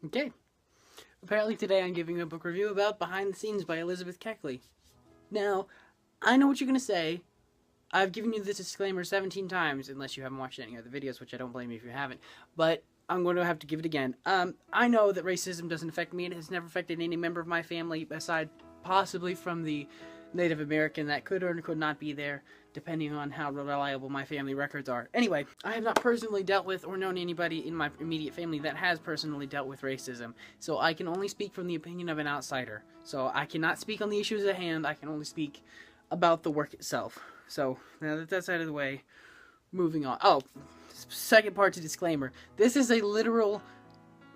Okay. Apparently today I'm giving a book review about Behind the Scenes by Elizabeth Keckley. Now, I know what you're going to say. I've given you this disclaimer 17 times, unless you haven't watched any other videos, which I don't blame you if you haven't. But I'm going to have to give it again. I know that racism doesn't affect me, and it has never affected any member of my family, aside possibly from the Native American that could or could not be there, depending on how reliable my family records are. Anyway, I have not personally dealt with or known anybody in my immediate family that has personally dealt with racism, so I can only speak from the opinion of an outsider. So I cannot speak on the issues at hand, I can only speak about the work itself. So, now that that's out of the way, moving on. Oh, second part to disclaimer. This is a literal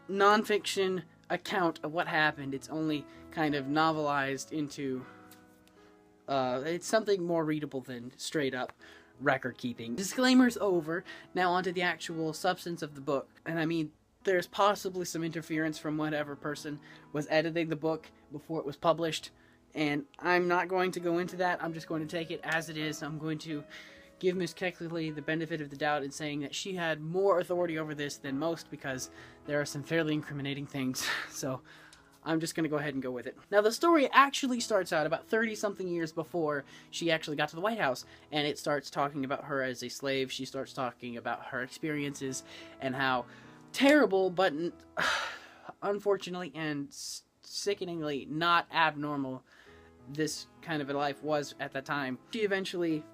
non-fiction account of what happened. It's only kind of novelized into it's something more readable than straight up record keeping. Disclaimer's over. Now onto the actual substance of the book. And I mean, there's possibly some interference from whatever person was editing the book before it was published. And I'm not going to go into that. I'm just going to take it as it is. I'm going to give Ms. Keckley the benefit of the doubt in saying that she had more authority over this than most, because there are some fairly incriminating things. So I'm just going to go ahead and go with it. Now, the story actually starts out about 30-something years before she actually got to the White House, and it starts talking about her as a slave. She starts talking about her experiences and how terrible, but unfortunately and sickeningly not abnormal this kind of a life was at that time. She eventually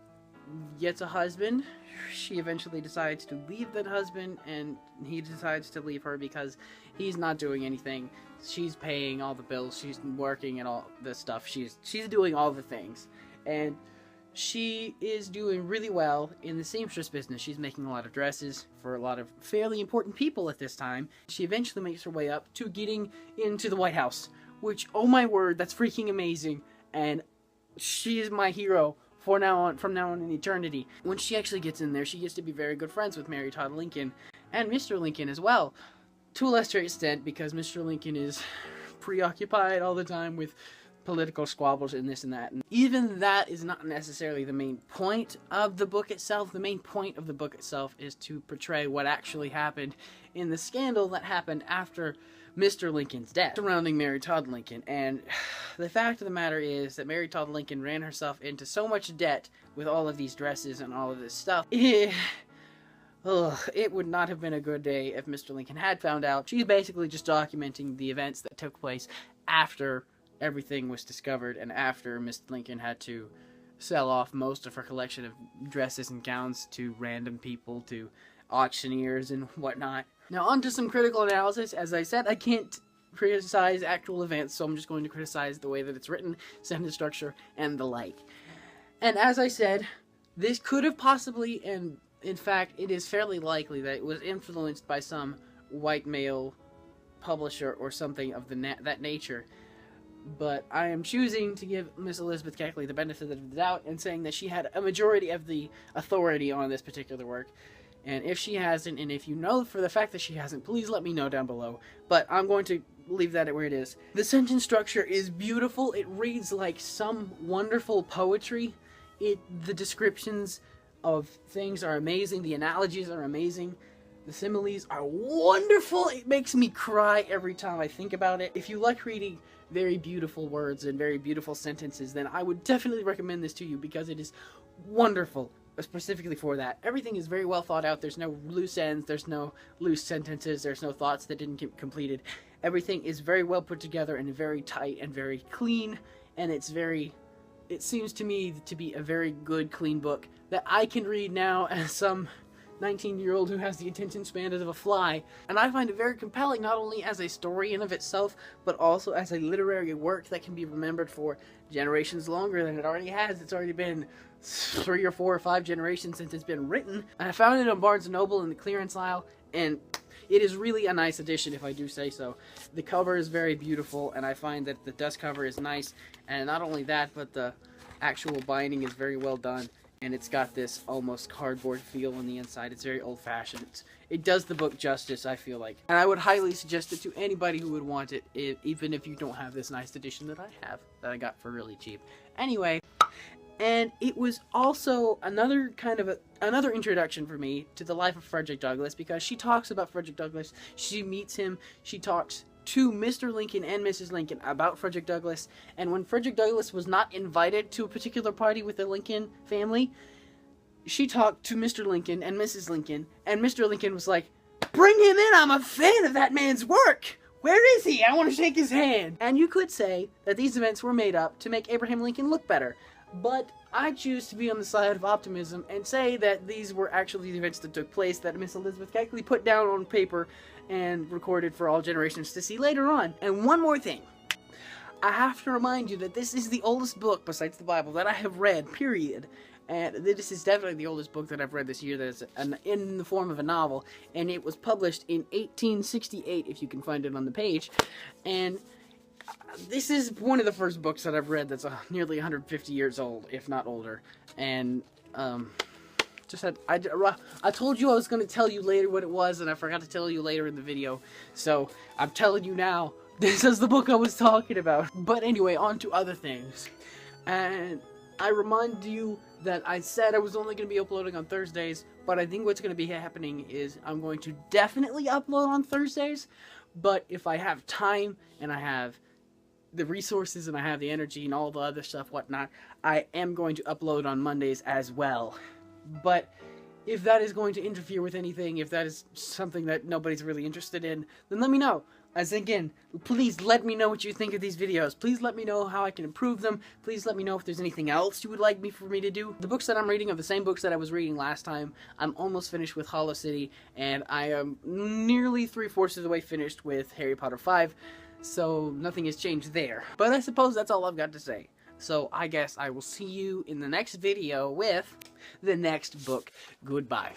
gets a husband. She eventually decides to leave that husband, and he decides to leave her because he's not doing anything. She's paying all the bills, she's working and all this stuff, she's doing all the things, and she is doing really well in the seamstress business. She's making a lot of dresses for a lot of fairly important people at this time. She eventually makes her way up to getting into the White House, which, oh my word, that's freaking amazing, and she is my hero from now on in eternity. When she actually gets in there, she gets to be very good friends with Mary Todd Lincoln and Mr. Lincoln as well, to a lesser extent, because Mr. Lincoln is preoccupied all the time with political squabbles and this and that. And even that is not necessarily the main point of the book itself. The main point of the book itself is to portray what actually happened in the scandal that happened after Mr. Lincoln's death surrounding Mary Todd Lincoln. And the fact of the matter is that Mary Todd Lincoln ran herself into so much debt with all of these dresses and all of this stuff. It would not have been a good day if Mr. Lincoln had found out. She's basically just documenting the events that took place after everything was discovered and after Mr. Lincoln had to sell off most of her collection of dresses and gowns to random people, to auctioneers and whatnot. Now on to some critical analysis. As I said, I can't criticize actual events, so I'm just going to criticize the way that it's written, sentence structure, and the like. And as I said, this could have possibly, and in fact, it is fairly likely that it was influenced by some white male publisher or something of that nature. But I am choosing to give Miss Elizabeth Keckley the benefit of the doubt and saying that she had a majority of the authority on this particular work. And if she hasn't, and if you know for the fact that she hasn't, please let me know down below. But I'm going to leave that at where it is. The sentence structure is beautiful. It reads like some wonderful poetry. The descriptions of things are amazing. The analogies are amazing. The similes are wonderful. It makes me cry every time I think about it. If you like reading very beautiful words and very beautiful sentences, then I would definitely recommend this to you, because it is wonderful, specifically for that. Everything is very well thought out. There's no loose ends, there's no loose sentences, there's no thoughts that didn't get completed. Everything is very well put together and very tight and very clean, and it seems to me to be a very good, clean book that I can read now as some 19-year-old who has the attention span of a fly. And I find it very compelling, not only as a story in of itself, but also as a literary work that can be remembered for generations longer than it already has. It's already been 3 or 4 or 5 generations since it's been written. And I found it on Barnes & Noble in the clearance aisle, and it is really a nice edition, if I do say so. The cover is very beautiful, and I find that the dust cover is nice, and not only that, but the actual binding is very well done. And it's got this almost cardboard feel on the inside. It's very old-fashioned. It does the book justice, I feel like. And I would highly suggest it to anybody who would want it, even if you don't have this nice edition that I have, that I got for really cheap. Anyway, And it was also another another introduction for me to the life of Frederick Douglass, because she talks about Frederick Douglass, she meets him, she talks to Mr. Lincoln and Mrs. Lincoln about Frederick Douglass, and when Frederick Douglass was not invited to a particular party with the Lincoln family, she talked to Mr. Lincoln and Mrs. Lincoln, and Mr. Lincoln was like, "Bring him in, I'm a fan of that man's work! Where is he? I want to shake his hand!" And you could say that these events were made up to make Abraham Lincoln look better, but I choose to be on the side of optimism and say that these were actually the events that took place, that Miss Elizabeth Keckley put down on paper and recorded for all generations to see later on. And one more thing. I have to remind you that this is the oldest book, besides the Bible, that I have read, period. And this is definitely the oldest book that I've read this year that is in the form of a novel. And it was published in 1868, if you can find it on the page. And this is one of the first books that I've read that's nearly 150 years old, if not older. And, I told you I was going to tell you later what it was, and I forgot to tell you later in the video. So, I'm telling you now, this is the book I was talking about. But anyway, on to other things. And I remind you that I said I was only going to be uploading on Thursdays, but I think what's going to be happening is I'm going to definitely upload on Thursdays, but if I have time and I have the resources and I have the energy and all the other stuff, whatnot, I am going to upload on Mondays as well. But if that is going to interfere with anything, if that is something that nobody's really interested in, then let me know. As again, please let me know what you think of these videos. Please let me know how I can improve them. Please let me know if there's anything else you would like for me to do. The books that I'm reading are the same books that I was reading last time. I'm almost finished with Hollow City, and I am nearly 3/4 of the way finished with Harry Potter 5, so nothing has changed there. But I suppose that's all I've got to say. So I guess I will see you in the next video with the next book. Goodbye.